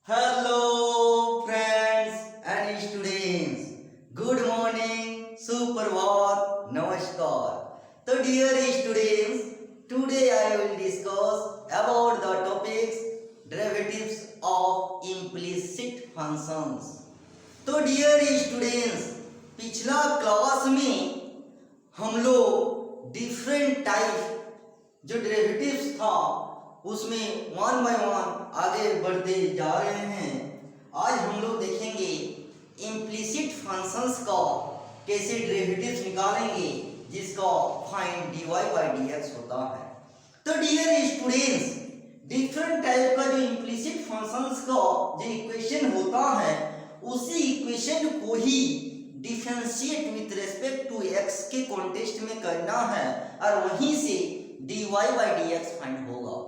Hello friends and students. Good morning, सुप्रभात, नमस्कार. तो dear students, today I will discuss about the topics derivatives of implicit functions. तो dear students, पिछला class में हम लोग डिफरेंट टाइप जो डेरिवेटिव्स था उसमें वन बाय वन आगे बढ़ते जा रहे हैं. आज हम लोग देखेंगे इम्प्लिसिट फंक्शंस का कैसे डेरिवेटिव्स निकालेंगे जिसका फाइंड dy बाई dx होता है. तो डियर स्टूडेंट्स, डिफरेंट टाइप का जो इम्प्लिसिट फंक्शंस का जो इक्वेशन होता है उसी इक्वेशन को ही differentiate with respect to x के कॉन्टेक्स्ट में करना है और वहीं से dy बाई dx फाइंड होगा.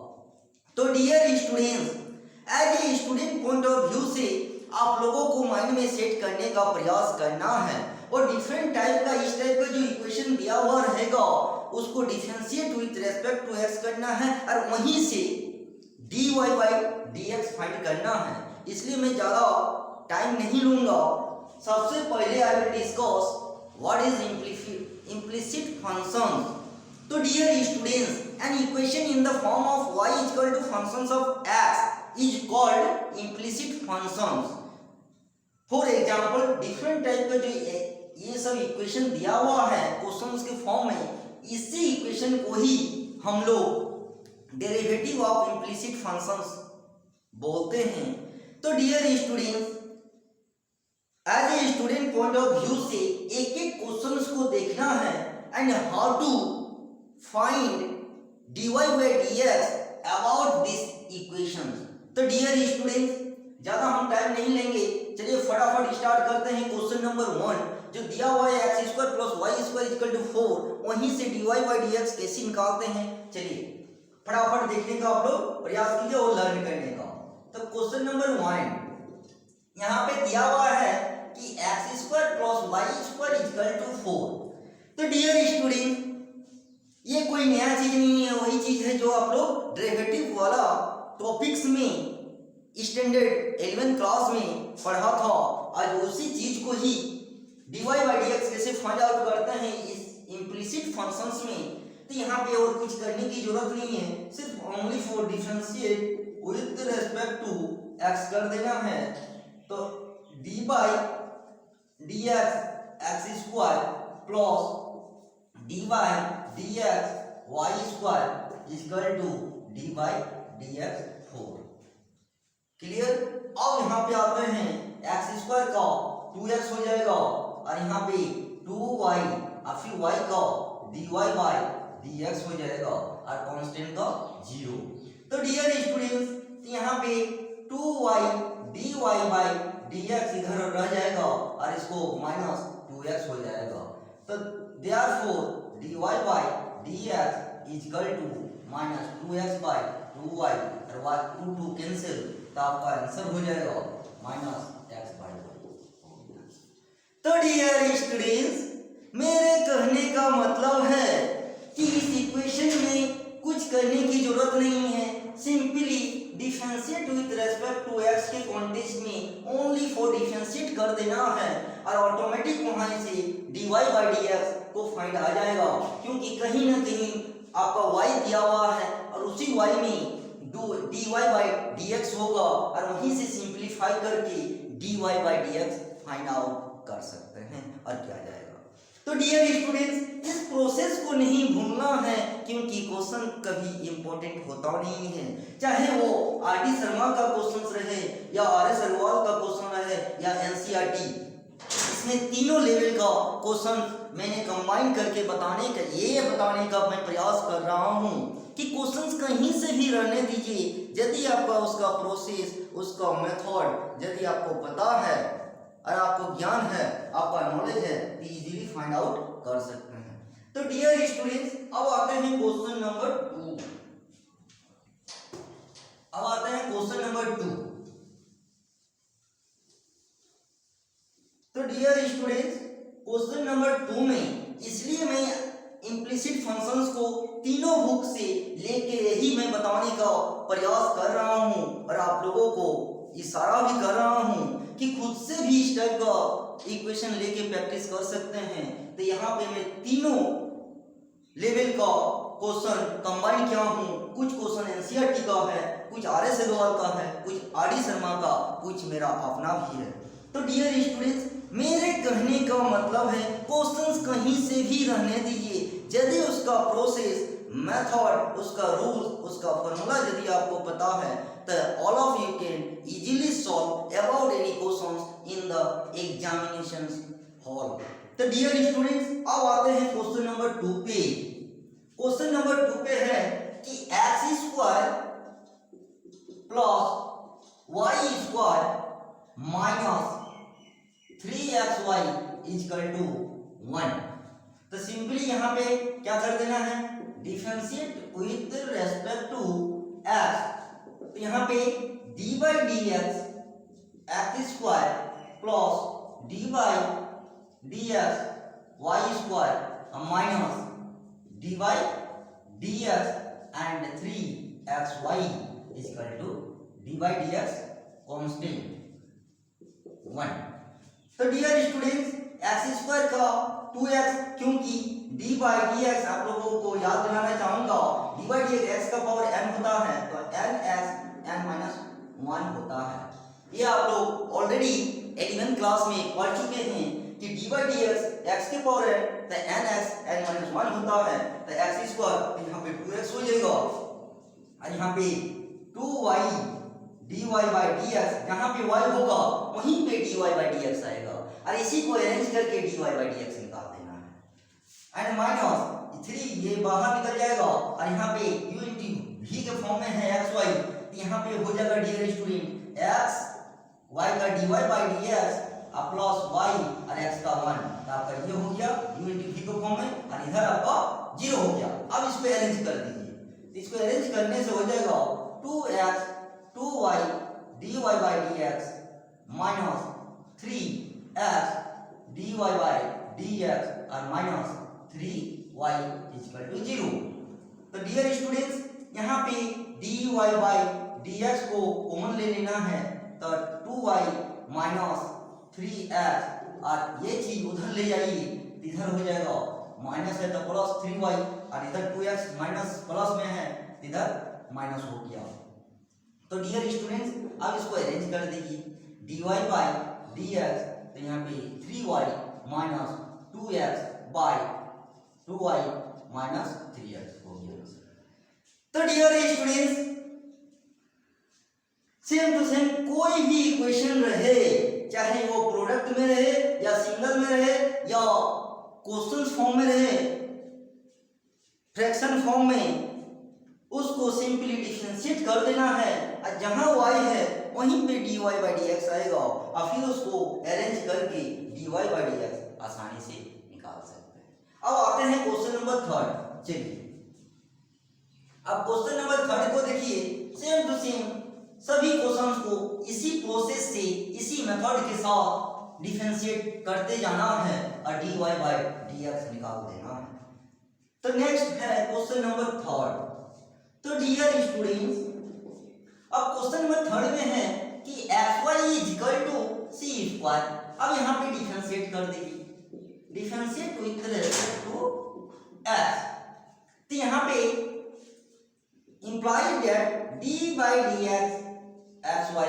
तो dear students, as a student point of view से आप लोगों को माइंड में सेट करने का प्रयास करना है और डिफरेंट टाइप का इस टाइप का जो इक्वेशन दिया हुआ रहेगा उसको differentiate with respect to x करना है और वहीं से dy बाई dx फाइंड करना है. इसलिए मैं ज़्यादा टाइम नहीं लूँगा. सबसे पहले I will discuss what is implicit function. तो dear students, an equation in the form of y is equal to functions of x is called implicit functions. For example, different type का जो ये सब equation दिया हुआ है questions के form में, इसी इक्वेशन को ही हम लोग डेरिवेटिव ऑफ इम्प्लिसिट फंक्शंस बोलते हैं. तो dear students, as a student point of view से एक एक क्वेश्चंस को देखना है and how to find dy by dx about this equation. तो डियर स्टूडेंट्स, ज़्यादा हम टाइम नहीं लेंगे, चलिए फटाफट स्टार्ट करते हैं. क्वेश्चन नंबर 1 जो दिया हुआ है x square plus y square equal to 4, वहीं से dy बाई dx कैसे निकालते हैं. चलिए फटाफट देखने का आप लोग प्रयास कीजिए और लर्न करने का. तो क्वेश्चन नंबर 1 यहाँ पे दिया हुआ है कि x square plus y square equal to 4. तो डियर स्टूडेंट, ये कोई नया चीज नहीं है, वही चीज है जो आप लोग डेरिवेटिव वाला टॉपिक्स में स्टैंडर्ड 11th क्लास में पढ़ा था. आज उसी चीज को ही dy बाई dx कैसे फाइंड आउट करते हैं इस इम्प्लिसिट फंक्शंस में. तो यहाँ पे और कुछ करने की जरूरत नहीं है, सिर्फ only for differentiate with respect to x कर देना है. तो dy by dx x square plus dy by dx y square equal to dy by dx 4. Clear. अब यहाँ पे आते हैं x स्क्वायर का 2x हो जाएगा और यहाँ पे 2y और फिर y का dy बाई dx हो जाएगा और कांस्टेंट का 0. तो डियर स्टूडेंट्स, यहाँ पे 2y dy बाई dx इधर रह जाएगा और इसको माइनस 2x हो जाएगा. तो therefore dy by dx is equal to minus 2x by 2y और y 2 कैंसिल, तो आपका आंसर हो जाएगा माइनस x बाई 2. तो डियर स्टूडेंट्स, मेरे कहने का मतलब है कि इस इक्वेशन में कुछ करने की जरूरत नहीं है, simply differentiate with respect to x के कॉन्टेक्स्ट में ओनली फॉर डिफरेंशिएट कर देना है और ऑटोमेटिक वहां से dy बाई dx को फाइंड आ जाएगा, क्योंकि कहीं ना कहीं आपका y दिया हुआ है और उसी y में dy बाई dx होगा और वहीं से सिंपलीफाई करके dy by dx find out कर सकते हैं और क्या जाएगा. तो डियर स्टूडेंट्स, इस प्रोसेस को नहीं भूलना है क्योंकि क्वेश्चन कभी इंपॉर्टेंट होता नहीं है, चाहे वो आर.डी. शर्मा का क्वेश्चन रहे या आर.एस. अग्रवाल का क्वेश्चन रहे या एनसीईआरटी. इसमें तीनों लेवल का क्वेश्चन मैंने कंबाइन करके बताने का मैं प्रयास कर रहा हूँ कि क्वेश्चंस कहीं से भी रहने दीजिए. यदि आपका उसका प्रोसेस, उसका मेथड यदि आपको पता है और आपको ज्ञान है, आपका नॉलेज है, तो इजीली फाइंड आउट कर सकते हैं. तो डियर स्टूडेंट्स, अब आते हैं क्वेश्चन नंबर 2. अब आते हैं क्वेश्चन नंबर 2. तो डियर स्टूडेंट्स, क्वेश्चन नंबर 2 में इसलिए मैं इम्प्लिसिट फंक्शंस को तीनों बुक से लेके ही मैं बताने का प्रयास कर रहा हूं और आप लोगों को इशारा भी कर रहा हूँ कि खुद से भी इस टाइप का इक्वेशन लेके प्रैक्टिस कर सकते हैं। तो यहाँ पे मैं तीनों लेवल का क्वेश्चन कंबाइन किया हूँ। कुछ क्वेश्चन एनसीईआरटी का है, कुछ आर.एस. अग्रवाल का है, कुछ आर.डी. शर्मा का, कुछ मेरा अपना भी है। तो डियर स्टूडेंट्स, मेरे कहने का मतलब है क्वेश्चंस कहीं से भी रहने दीजिए। यदि उसका प्रोसेस, मेथड, उसका रूल्स, उसका फॉर्मूला यदि आपको पता है तो all of you can easily solve about any questions in the examination hall. तो डियर स्टूडेंट्स, अब आते हैं क्वेश्चन नंबर 2 पे। क्वेश्चन नंबर 2 पे है कि x square plus y square minus 3xy equal to 1। तो सिंपली यहाँ पे क्या कर देना है, differentiate with respect to x। तो यहाँ पे dy dx x square plus dy dx y square minus dy dx and 3xy equal to dy dx constant 1। तो डियर स्टूडेंट्स, एक्स स्क्वायर का 2x, क्योंकि डी बाई डी एक्स आप लोगों को याद दिलाना चाहूंगा, डी बाई डी एक्स का पावर n होता है तो n x n माइनस 1 होता है। ये आप लोग ऑलरेडी 11 क्लास में पढ़ चुके हैं कि डी बाई डी एक्स के पावर n तो n x n माइनस 1 होता है। तो एक्स स्क्वायर यहाँ पे 2x हो जाएगा और यहाँ पे 2y dy by d x, जहाँ पे y होगा वहीं पे dy बाई डी एक्स आएगा और इसी को अरेंज करके dy बाई डी एक्स निकाल देना है। एंड माइनस 3 ये बाहर निकल जाएगा और यहाँ पे u इंटू v के फॉर्म में है xy, यहाँ पे हो जाएगा डियर स्टूडेंट x y का dy by d x plus y और x का 1। तो आपका ये हो गया u इंटू v के फॉर्म में और इधर आपका 0 हो गया। अब इसको अरेंज कर दीजिए। इसको अरेंज करने से हो जाएगा 2x 2y dy by d x minus 3x dy by d x और माइनस 3y इक्वल टू 0। तो डियर स्टूडेंट्स, यहाँ पे dy बाई डी एक्स को कॉमन ले लेना है तो 2y माइनस 3x और ये चीज उधर ले जाइए, इधर हो जाएगा माइनस है तो प्लस 3y और इधर 2x माइनस प्लस में है, इधर माइनस हो गया। तो डियर स्टूडेंट्स, अब इसको अरेंज कर दीजिए। dy बाई डी एक्स, तो यहाँ पे 3y minus 2x by 2y minus 3x हो गया। तो dear students, same to same कोई भी इक्वेशन रहे, चाहे वो प्रोडक्ट में रहे या सिंगल में रहे या क्वेश्चन फॉर्म में रहे, फ्रैक्शन फॉर्म में, उसको सिंपली डिफरेंशिएट कर देना है और जहां y है वहीं पे dy बाई डी एक्स आएगा और फिर उसको अरेंज करके dy बाई डी एक्स आसानी से निकाल सकते हैं। अब आते हैं क्वेश्चन नंबर 3। चलिए अब क्वेश्चन नंबर 3 को देखिए। सेम टू सेम सभी क्वेश्चंस को इसी प्रोसेस से, इसी मेथड के साथ डिफरेंशिएट करते जाना है और dy बाई डी एक्स निकाल देना है। तो नेक्स्ट है क्वेश्चन नंबर 3। तो डियर स्टूडेंट्स, अब क्वेश्चन नंबर 3 में है कि xy is equal to c square. अब यहाँ पे डिफरेंशिएट कर दीजिए, differentiate with respect to x। तो यहाँ पे इंप्लाइड दैट d बाई डी एक्स xy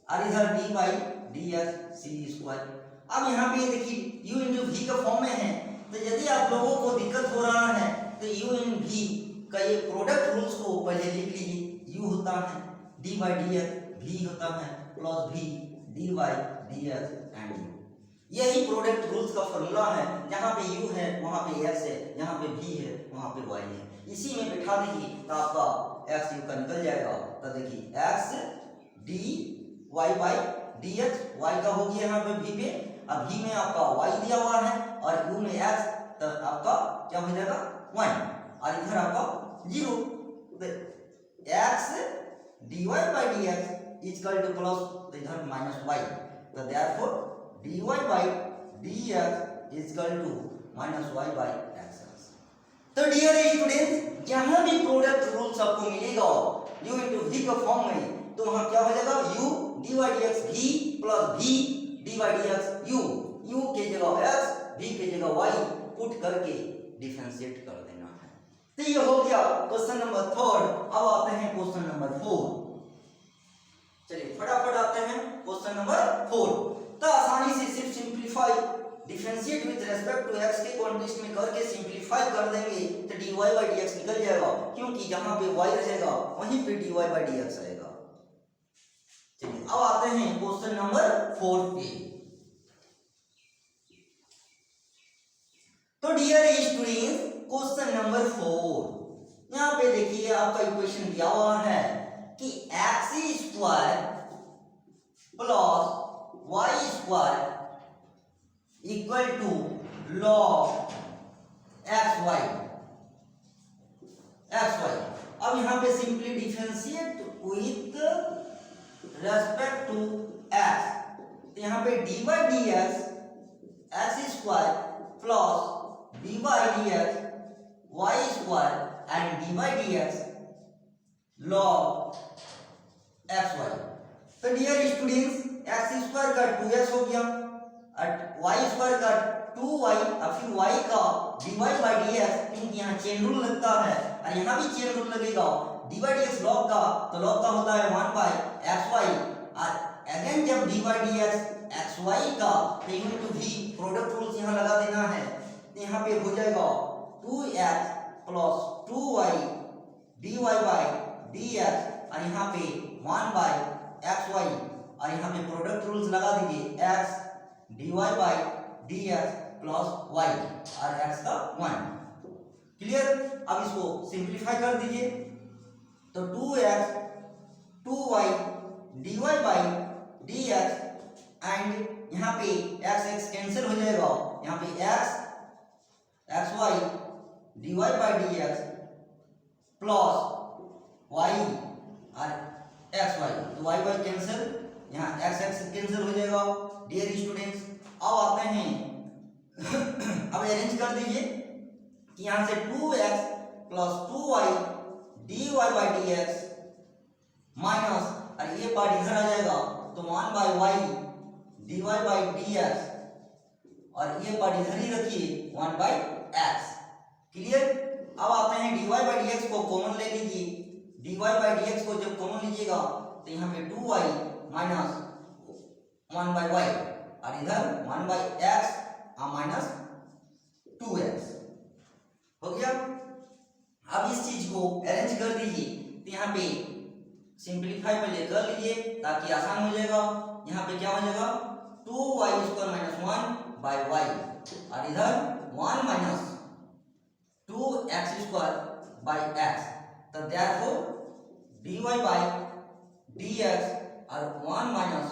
और इधर d बाई डी एक्स c स्क्वायर। अब यहाँ पे देखिए u इंटू v का फॉर्म में है, तो यदि आप लोगों को दिक्कत हो रहा है तो u इन v का ये प्रोडक्ट रूल्स को पहले लिख लीजिए। u होता है d बाई डी एक्स, v होता है प्लस v d बाई डी एक्स एंड u। यही प्रोडक्ट रूल्स का फॉर्मूला है। जहाँ पे u है वहाँ पे x है, यहाँ पे v है वहाँ पे y है। इसी में बैठा दीजिए तो आपका x u का निकल जाएगा। तो देखिए x d y by d x, y का हो गया यहाँ पे v पे, अब v में आपका y दिया हुआ है और u में x, तो आपका क्या हो जाएगा 1 और इधर आपका 0। x dy by d x equal to plus, तो इधर माइनस y, तो therefore dy by d x equal to minus y by x। तो डियर स्टूडेंट्स, जहां भी प्रोडक्ट रूल्स आपको मिलेगा u इंटू v के फॉर्म में, तो वहां क्या हो जाएगा u dy dx v plus v dy dx u, u की जगह x v की जगह y पुट करके डिफरेंशिएट कर देना है। तो ये हो गया क्वेश्चन नंबर 3। अब आते हैं क्वेश्चन नंबर 4। चलिए फटाफट आते हैं क्वेश्चन नंबर 4। तो आसानी से सिर्फ simplify differentiate with respect to x के कॉन्टेक्स्ट में करके सिंपलीफाई कर देंगे तो dy by dx निकल जाएगा, क्योंकि जहां पे y रहेगा वहीं पे dy by dx आएगा। चलिए अब आते हैं क्वेश्चन नंबर 4 पे। तो डियर स्टूडेंट्स क्वेश्चन नंबर 4, यहाँ पे देखिए आपका इक्वेशन दिया हुआ है कि x square plus y square equal to log xy। अब यहाँ पे simply differentiate with respect to x, तो यहाँ पे dy dx x square plus dy dx y square and dy dx log xy। तो डियर स्टूडेंट्स x स्क्वायर का 2x हो गया और y स्क्वायर का 2y और फिर y का dy by dx, क्योंकि यहाँ चेन रूल लगता है और यहाँ भी चेन रूल लगेगा। dy dx log का, तो log का होता है 1 by xy और अगेन जब dy dx xy का तो unit to v product rules यहाँ लगा देना है। तो यहाँ पे हो जाएगा 2x plus 2y dy by dx और यहाँ पे 1 by xy और यहाँ पे प्रोडक्ट रूल्स लगा दीजिए x dy by dx plus y और x का 1। क्लियर? अब इसको सिंपलीफाई कर दीजिए तो 2x 2y dy by dx and यहाँ पे x x कैंसिल हो जाएगा, यहाँ पे x xy dy by dx plus y और xy, तो y y कैंसिल, यहाँ x x कैंसिल हो जाएगा। डियर स्टूडेंट्स अब आते हैं अब अरेंज कर दीजिए कि यहाँ से 2x plus 2y dy by dx minus और ये पार्ट इधर आ जाएगा तो 1 by y dy by dx और ये पार्ट इधर ही रखिए 1 by x। क्लियर? अब आते हैं dy by dx को कॉमन ले लीजिए। dy by dx को जब कॉमन लीजिएगा तो यहाँ पे 2y माइनस 1 by y और इधर 1 by x और माइनस 2x हो गया। अब इस चीज को अरेंज कर दीजिए तो यहाँ पे सिंपलीफाई पहले कर लीजिए ताकि आसान हो जाएगा। यहाँ पे क्या हो जाएगा 2y square minus 1 by y और इधर 1 minus 2x square by x, तो therefore dy by dx और 1 minus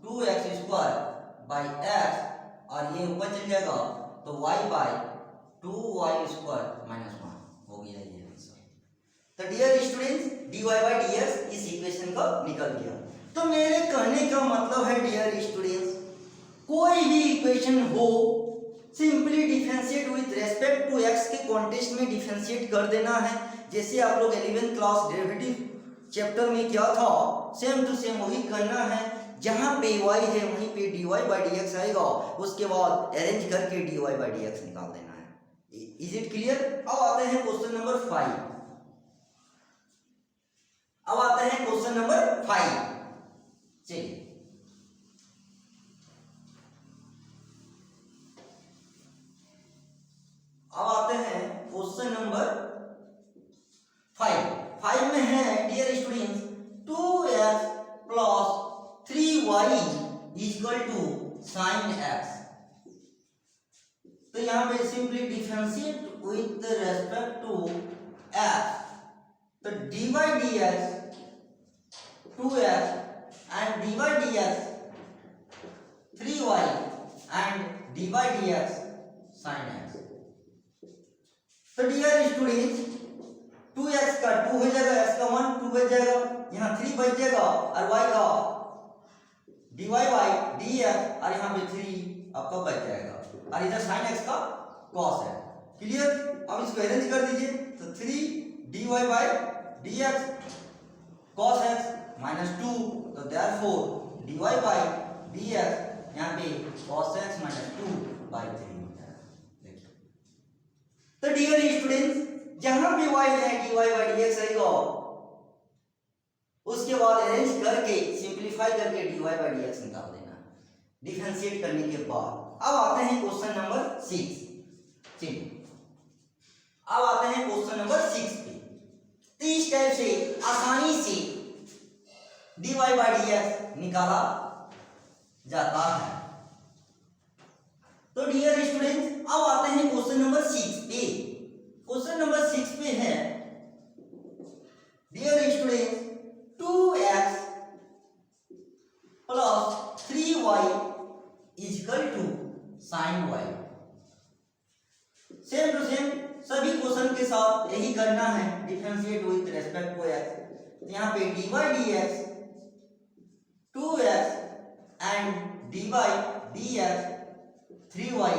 2x square by x और ये ऊपर चल जाएगा तो y by 2y square minus 1 हो गया ये आंसर। तो dear students dy by dx इस इक्वेशन का निकल गया। तो मेरे कहने का मतलब है डियर स्टूडेंट्स कोई भी इक्वेशन हो simply differentiate with respect to x के कॉन्टेक्स्ट में डिफरेंशिएट कर देना है। जैसे आप लोग 11th क्लास डेरिवेटिव चैप्टर में क्या था सेम टू सेम वही करना है। जहां पे y है वहीं पे dy by dx आएगा, उसके बाद अरेंज करके dy by dx निकाल देना है। Is it clear? अब आते हैं क्वेश्चन नंबर 5। अब आते हैं क्वेश्चन नंबर 5। चलिए अब आते हैं क्वेश्चन नंबर 5। 5 में है dear students 2x plus 3y equal to sine x। तो यहाँ पे simply differentiate with respect to x, तो dy dx 2x and dy dx 3y and dy dx sin x। तो डियर स्टूडेंट्स 2x का 2 हो जाएगा, x का 1 2 बच जाएगा, यहाँ 3 बच जाएगा और y का dy by dx और यहाँ पे 3 आपका बच जाएगा और इधर sin x का cos है। क्लियर? अब इसको अरेंज कर दीजिए तो 3 dy by dx cos x minus 2 therefore dy by dx यहाँ पे cos x माइनस 2/3 हो जाएगा। तो डियर स्टूडेंट्स, जहां पे y है dy बाई dx आएगा, उसके बाद अरेंज करके सिंपलीफाई करके dy बाई dx निकाल देना डिफरेंशिएट करने के बाद। अब आते हैं क्वेश्चन नंबर 6। चलिए अब आते हैं क्वेश्चन नंबर 6 पे। तो इस टाइप से आसानी से dy बाई dx निकाला जाता है। तो डियर स्टूडेंट्स, अब आते हैं क्वेश्चन नंबर 6 पे। क्वेश्चन नंबर 6 पे है dear students 2x plus 3y is equal to sine y। Same to same सभी क्वेश्चन के साथ यही करना है, differentiate with respect to x। तो यहाँ पे dy dx 2x and dy dx 3y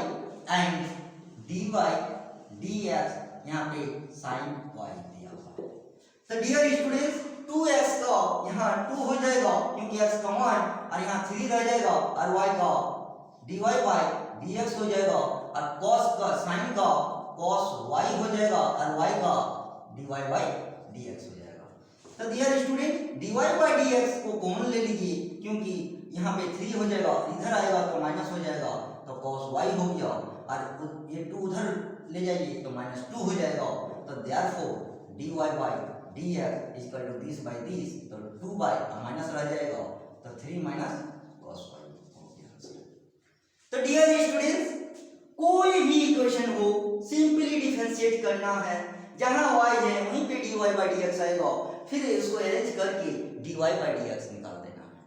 and dy dx यहाँ पे sin y दिया हुआ है। तो डियर स्टूडेंट्स 2x का यहाँ 2 हो जाएगा क्योंकि x कॉमन, और यहाँ 3 रह जाएगा और y का dy बाई dx हो जाएगा, और cos का sin का cos y हो जाएगा और y का dy बाई dx हो जाएगा। तो dear student dy by dx को कॉमन ले लीजिए क्योंकि यहाँ पे 3 हो जाएगा, इधर आएगा तो माइनस हो जाएगा, तो cos y हो गया, और ये 2 उधर ले जाइए तो माइनस 2 हो जाएगा। तो therefore dy by dx is equal to this by this, तो 2 बाई माइनस रह जाएगा, तो 3 माइनस cos y हो गया। तो डियर स्टूडेंट्स, कोई भी इक्वेशन हो सिंपली डिफरेंशिएट करना है, जहां y है वहीं पे dy बाई dx आएगा, फिर इसको अरेंज करके dy बाई dx निकाल देना है।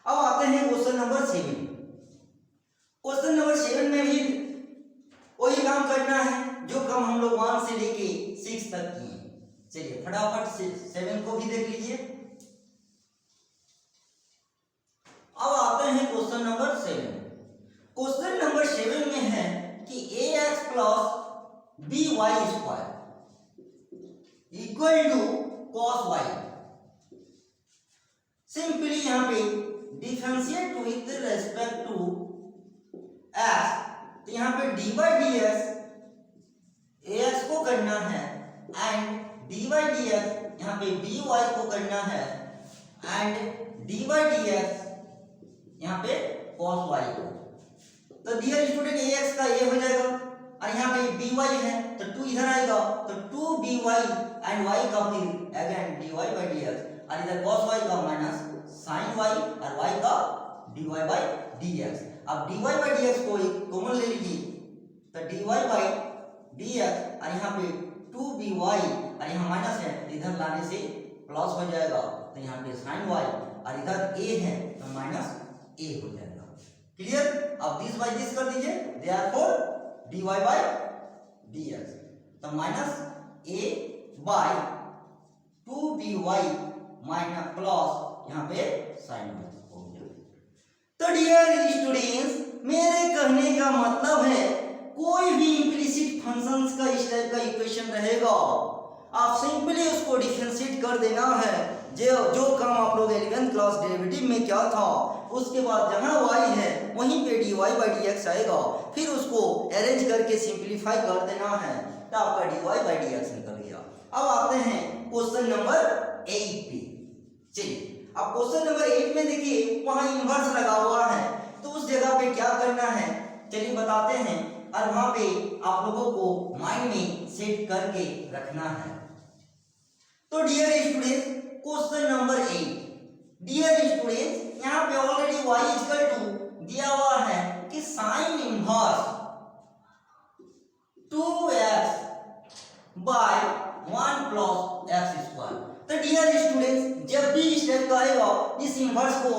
अब आते हैं क्वेश्चन नंबर 7। क्वेश्चन नंबर 7 में भी वही काम करना है जो काम हम लोग 1 से लेके 6 तक किए। चलिए फटाफट से 7 को भी देख लीजिए। अब आते हैं क्वेश्चन नंबर 7। क्वेश्चन नंबर 7 में है कि ax plus by square equal to cos y। सिंपली यहाँ पे differentiate with respect to x, तो यहाँ पे dy dx ax को करना है एंड dy dx यहाँ पे by को करना है एंड dy dx यहाँ पे cos y को। तो डियर स्टूडेंट ax का a हो जाएगा और यहाँ पे by है तो 2 इधर आएगा, तो 2by एंड y का फिर अगेन dy बाई dx, और इधर cos y का माइनस sin y और y का dy बाई dx। अब dy बाई dx को एक कॉमन ले लीजिए, तो dy बाई dx और यहाँ पे 2by और यहाँ माइनस है तो इधर लाने से प्लस हो जाएगा, तो यहाँ पे sin y और इधर a है तो माइनस a हो जाएगा। क्लियर? अब दिस बाई दिस कर दीजिए, देयरफॉर dy बाई dx, तो minus a by 2by minus plus यहाँ पे sin y हो गया। तो डियर स्टूडेंट्स, मेरे कहने का मतलब है कोई भी इम्प्लिसिट फंक्शंस का इस टाइप का इक्वेशन रहेगा, आप सिंपली उसको डिफरेंशिएट कर देना है। जो काम आप लोग 11th क्लास डेरिवेटिव में क्या था, उसके बाद जहां y है वहीं पे dy बाई dx आएगा, फिर उसको अरेंज करके सिंपलीफाई कर देना है, तो आपका dy बाई dx निकल गया। अब आते हैं क्वेश्चन नंबर 8 पे। चलिए अब क्वेश्चन नंबर 8 में देखिए वहां इन्वर्स लगा हुआ है, तो उस जगह पे क्या करना है चलिए बताते हैं, और वहां पे आप लोगों को माइंड में सेट करके रखना है। तो dear students question number 8, dear students यहाँ पे ऑलरेडी y इक्वल टू दिया हुआ है कि sine inverse 2x by 1 plus x square. तो डियर स्टूडेंट्स जब भी इस टाइप का आएगा इस इनवर्स को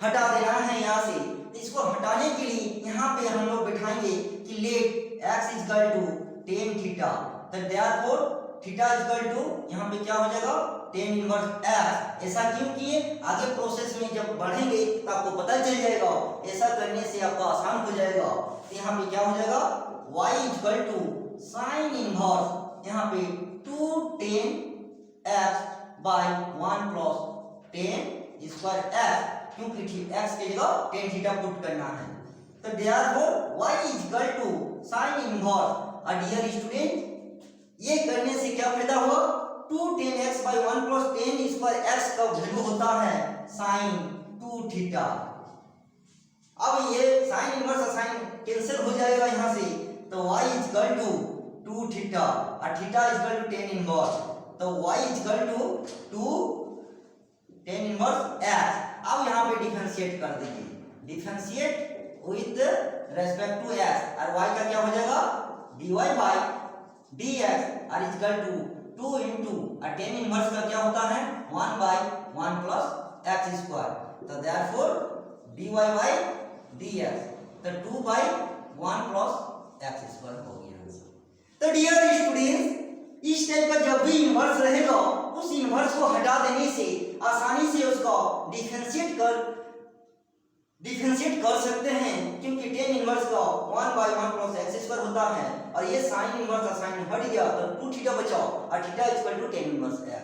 हटा देना है यहाँ से, तो इसको हटाने के लिए यहाँ पे हम लोग बिठाएंगे कि let x equal to tan theta, तो देयरफॉर थीटा इक्वल टू यहाँ पे क्या हो जाएगा tan इनवर्स x। ऐसा क्यों किए, आगे प्रोसेस में जब बढ़ेंगे तो आपको पता चल जाएगा, ऐसा करने से आपका आसान हो जाएगा। तो यहाँ पे क्या हो जाएगा y equal to sine inverse यहाँ पे 2 tan x by 1 plus tan square f, क्योंकि एक्स की जगह टेन थीटा पुट करना है। तो therefore y is equal to sine inverse. और डियर स्टूडेंट, ये करने से क्या फायदा हुआ, 2 tan x by 1 plus tan square x का वैल्यू होता है साइन 2 थीटा। अब ये साइन इनवर्स और साइन कैंसिल हो जाएगा यहाँ से, तो y is equal to 2 theta और theta is equal to tan inverse, तो y is equal to 2 tan inverse x। अब यहाँ पे डिफरेंशिएट कर देंगे, differentiate with respect to x, और y का क्या हो जाएगा, dy बाय dx और इज इक्वल टू 2 into और tan इनवर्स का क्या होता है 1 by 1 plus x स्क्वायर, तो देयरफॉर dy by dx, तो 2 by 1 plus x स्क्वायर हो गया आंसर। तो डियर स्टूडेंट्स, इस टाइप का जब भी इनवर्स रहेगा उस इनवर्स को हटा देने से आसानी से उसका डिफरेंशिएट कर सकते हैं, क्योंकि tan इनवर्स का 1 by 1 plus x स्क्वायर होता है और ये साइन इनवर्स और साइन हट गया तो 2 थीटा बचा और theta is equal to tan inverse x।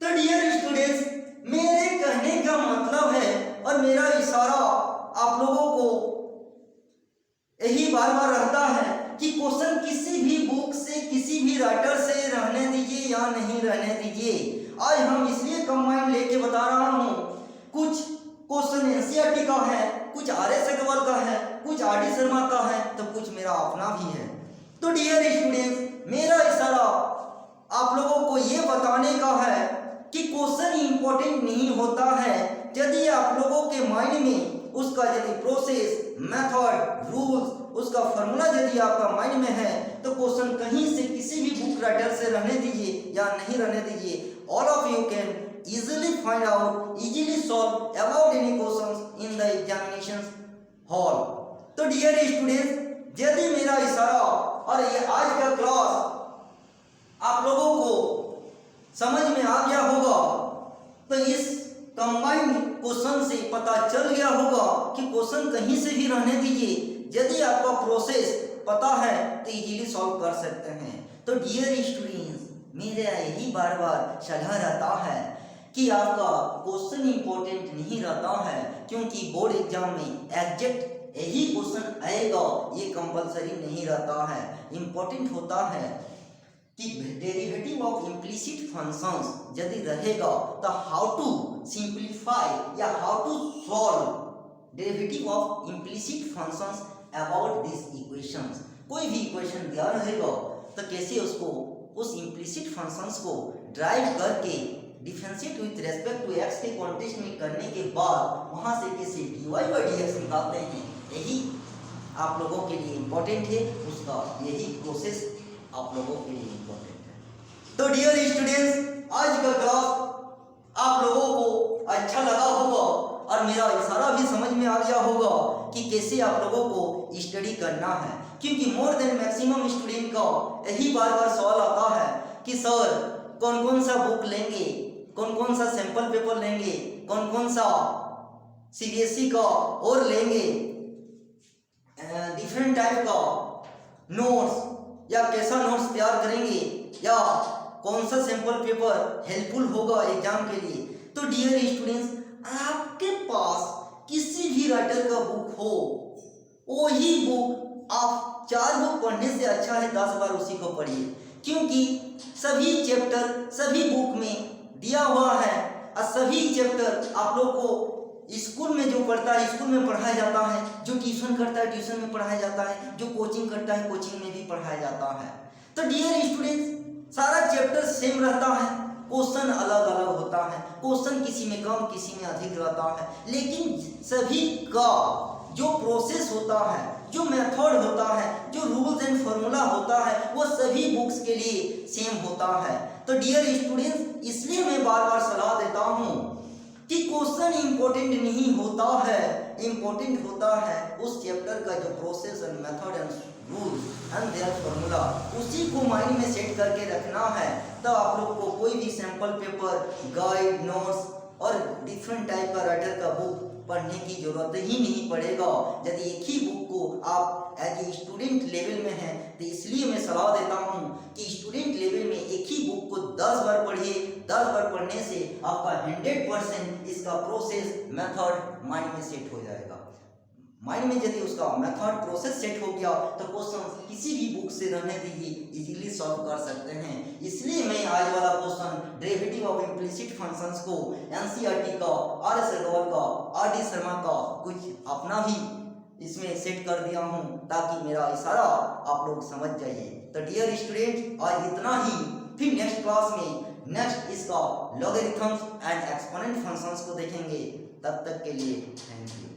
तो डियर स्टूडेंट्स, मेरे कहने का मतलब है और मेरा इशारा आप लोगों को यही बार बार रहता है कि क्वेश्चन किसी भी बुक से किसी भी राइटर से रहने दीजिए या नहीं रहने दीजिए। आज हम इसलिए कंबाइन लेके बता रहा हूँ, कुछ क्वेश्चन एनसीईआरटी का है, कुछ आर.एस. अग्रवाल का है, कुछ आर.डी. शर्मा का है, तो कुछ मेरा अपना भी है। तो डियर स्टूडेंट्स, मेरा इशारा आप लोगों को ये बताने का है कि क्वेश्चन इंपॉर्टेंट नहीं होता है यदि आप लोगों के माइंड में उसका यदि प्रोसेस, मेथड, रूल्स, उसका फॉर्मूला यदि आपका माइंड में है तो क्वेश्चन कहीं से किसी भी बुक राइटर से रहने दीजिए या नहीं रहने दीजिए, all of you can easily find out, easily solve about any questions in the examination hall। तो डियर स्टूडेंट्स, यदि मेरा इशारा और ये आज का क्लास आप लोगों को समझ में आ गया होगा, तो इस कंबाइंड क्वेश्चन से पता चल गया होगा कि क्वेश्चन कहीं से भी रहने दीजिए, यदि आपका प्रोसेस पता है तो इजीली सॉल्व कर सकते हैं। तो डियर स्टूडेंट्स, मेरा यही बार बार सलाह रहता है कि आपका क्वेश्चन इंपॉर्टेंट नहीं रहता है, क्योंकि बोर्ड एग्जाम में एग्जैक्ट यही क्वेश्चन आएगा ये कंपलसरी नहीं रहता है। इंपॉर्टेंट होता है कि डेरिवेटिव ऑफ इम्प्लिसिट फंक्शंस यदि रहेगा तो हाउ टू सिंप्लीफाई या how to solve derivative of implicit functions about this equations. कोई भी इक्वेशन दिया रहेगा तो कैसे उसको उस इम्प्लिसिट फंक्शंस को ड्राइव करके differentiate with respect to x के कॉन्टेक्स्ट में करने के बाद वहां से कैसे dy by dx निकालते हैं, यही आप लोगों के लिए इम्पोर्टेंट है, उसका यही प्रोसेस आप लोगों के लिए इम्पोर्टेंट है। तो डियर स्टूडेंट्स, आज का क्लास आप लोगों को अच्छा लगा होगा और मेरा इशारा भी समझ में आ गया होगा कि कैसे आप लोगों को स्टडी करना है, क्योंकि मोर देन मैक्सिमम स्टूडेंट का यही बार बार सवाल आता है कि सर कौन कौन सा बुक लेंगे, कौन कौन सा सैंपल पेपर लेंगे, कौन कौन सा सीबीएसई का और लेंगे, डिफरेंट टाइप का नोट्स या कैसा नोट्स तैयार करेंगे, या कौन सा सैंपल पेपर हेल्पफुल होगा एग्जाम के लिए। तो डियर स्टूडेंट्स, आपके पास किसी भी राइटर का बुक हो, वही बुक आप 4 बुक पढ़ने से अच्छा है 10 बार उसी को पढ़िए, क्योंकि सभी चैप्टर सभी बुक में दिया हुआ है और सभी चैप्टर आप लोग को स्कूल में जो पढ़ता है स्कूल में पढ़ाया जाता है, जो ट्यूशन करता है ट्यूशन में पढ़ाया जाता है, जो कोचिंग करता है कोचिंग में भी पढ़ाया जाता है। तो डियर स्टूडेंट्स, सारा चैप्टर सेम रहता है, क्वेश्चन अलग अलग होता है, क्वेश्चन किसी में कम किसी में अधिक रहता है, लेकिन सभी का जो प्रोसेस होता है, जो मेथड होता है, जो रूल्स एंड फॉर्मूला होता है, वो सभी बुक्स के लिए सेम होता है। तो डियर स्टूडेंट्स, इसलिए मैं बार बार सलाह देता हूँ कि क्वेश्चन इंपॉर्टेंट नहीं होता है, इंपॉर्टेंट होता है उस चैप्टर का जो process and method and rule and their formula, उसी को माइंड में सेट करके रखना है। तो आप लोग को कोई भी सैंपल पेपर, गाइड, नोट्स और डिफरेंट टाइप का राइटर का बुक पढ़ने की जरूरत ही नहीं पड़ेगा। यदि एक ही बुक को आप एज ए स्टूडेंट लेवल में हैं तो इसलिए मैं सलाह देता हूँ कि स्टूडेंट लेवल में एक ही बुक को 10 बार पढ़िए। 10 बार पढ़ने से आपका 100% इसका प्रोसेस मेथड माइंड में सेट हो जाएगा। माइंड में यदि उसका मेथड प्रोसेस सेट हो गया तो क्वेश्चन किसी भी बुक से रहने दीजिए, इजीली सॉल्व कर सकते हैं। इसलिए मैं आज वाला question derivative of implicit functions को एनसीईआरटी का, आर एस अग्रवाल का, आर डी शर्मा का कुछ अपना भी इसमें सेट कर दिया हूं ताकि मेरा इशारा आप लोग समझ जाइए। तो डियर स्टूडेंट, आज इतना ही। फिर नेक्स्ट क्लास में नेक्स्ट इसका लॉगरिथम्स एंड एक्सपोनेंट फंक्शंस को देखेंगे। तब तक के लिए थैंक यू।